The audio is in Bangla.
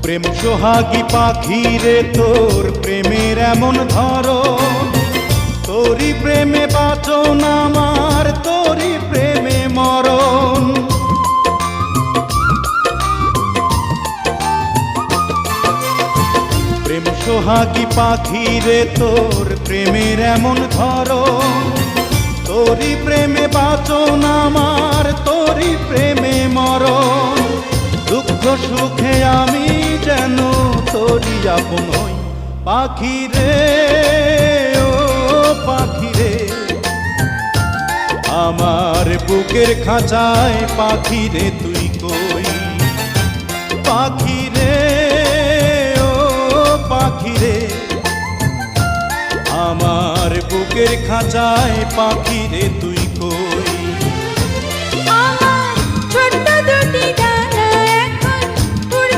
প্রেম সোহাগী পাখি রে তোর প্রেমের এমন ধরন, তোরই প্রেমে বাঁচন আমার, তোরই প্রেমে মরণ। প্রেম সোহাগী পাখি রে তোর প্রেমের এমন ধরন, তোরই প্রেমে বাঁচন আমার, তোরই প্রেমে মরণ। দুঃখ সুখে আমি যেন তোরই আপন হই পাখি রে, ও পাখি রে। আমার বুকের খাঁচায় পাখি রে তুই কই, পাখি রে, ও পাখি রে। আমার বুকের খাঁচায় পাখি রে তুই